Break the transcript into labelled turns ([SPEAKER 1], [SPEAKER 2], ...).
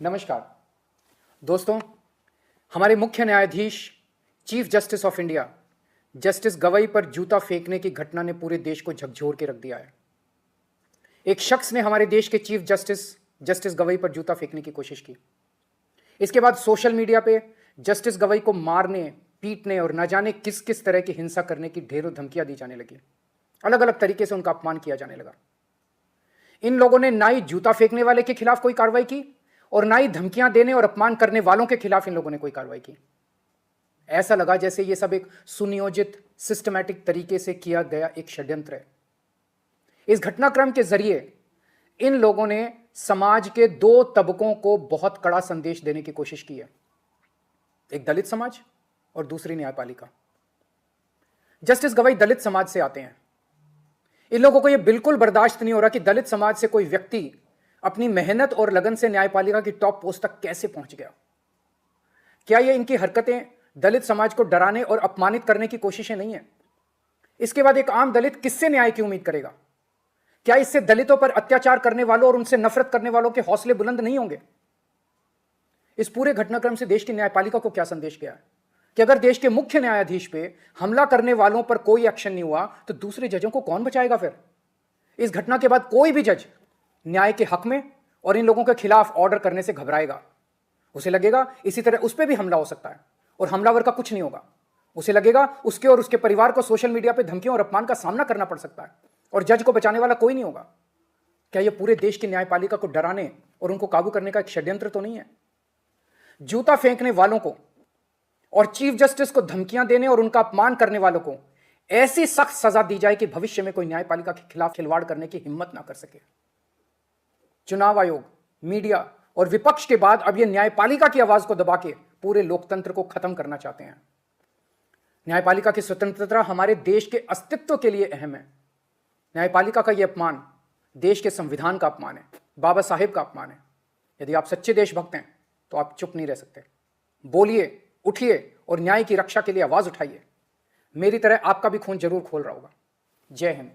[SPEAKER 1] नमस्कार दोस्तों, हमारे मुख्य न्यायाधीश chief justice of India justice Gavai पर जूता फेंकने की घटना ने पूरे देश को झकझोर के रख दिया है। एक शख्स ने हमारे देश के चीफ जस्टिस गवई पर जूता फेंकने की कोशिश की। इसके बाद सोशल मीडिया पे जस्टिस गवई को मारने, पीटने और न जाने किस किस तरह की हिंसा करने की ढेरों धमकियां दी जाने लगी। अलग अलग तरीके से उनका अपमान किया जाने लगा। इन लोगों ने ना ही जूता फेंकने वाले के खिलाफ कोई कार्रवाई की और ना ही धमकियां देने और अपमान करने वालों के खिलाफ इन लोगों ने कोई कार्रवाई की। ऐसा लगा जैसे ये सब एक सुनियोजित सिस्टमैटिक तरीके से किया गया एक षड्यंत्र है। इस घटनाक्रम के जरिए इन लोगों ने समाज के दो तबकों को बहुत कड़ा संदेश देने की कोशिश की है, एक दलित समाज और दूसरी न्यायपालिका। जस्टिस गवई दलित समाज से आते हैं। इन लोगों को यह बिल्कुल बर्दाश्त नहीं हो रहा कि दलित समाज से कोई व्यक्ति अपनी मेहनत और लगन से न्यायपालिका की टॉप पोस्ट तक कैसे पहुंच गया। क्या यह इनकी हरकतें दलित समाज को डराने और अपमानित करने की कोशिशें नहीं है? इसके बाद एक आम दलित किससे न्याय की उम्मीद करेगा? क्या इससे दलितों पर अत्याचार करने वालों और उनसे नफरत करने वालों के हौसले बुलंद नहीं होंगे? इस पूरे घटनाक्रम से देश की न्यायपालिका को क्या संदेश गया है कि अगर देश के मुख्य न्यायाधीश पे हमला करने वालों पर कोई एक्शन नहीं हुआ तो दूसरे जजों को कौन बचाएगा? फिर इस घटना के बाद कोई भी जज न्याय के हक में और इन लोगों के खिलाफ ऑर्डर करने से घबराएगा। उसे लगेगा इसी तरह उस पर भी हमला हो सकता है और हमलावर का कुछ नहीं होगा। उसे लगेगा उसके और उसके परिवार को सोशल मीडिया पर धमकियों और अपमान का सामना करना पड़ सकता है और जज को बचाने वाला कोई नहीं होगा। क्या यह पूरे देश की न्यायपालिका को डराने और उनको काबू करने का एक षड्यंत्र तो नहीं है? जूता फेंकने वालों को और चीफ जस्टिस को धमकियां देने और उनका अपमान करने वालों को ऐसी सख्त सजा दी जाए कि भविष्य में कोई न्यायपालिका के खिलाफ खिलवाड़ करने की हिम्मत ना कर सके। चुनाव आयोग, मीडिया और विपक्ष के बाद अब यह न्यायपालिका की आवाज को दबा के पूरे लोकतंत्र को खत्म करना चाहते हैं। न्यायपालिका की स्वतंत्रता हमारे देश के अस्तित्व के लिए अहम है। न्यायपालिका का यह अपमान देश के संविधान का अपमान है, बाबा साहेब का अपमान है। यदि आप सच्चे देशभक्त हैं तो आप चुप नहीं रह सकते। बोलिए, उठिए और न्याय की रक्षा के लिए आवाज उठाइए। मेरी तरह आपका भी खून जरूर खोल रहा होगा। जय हिंद।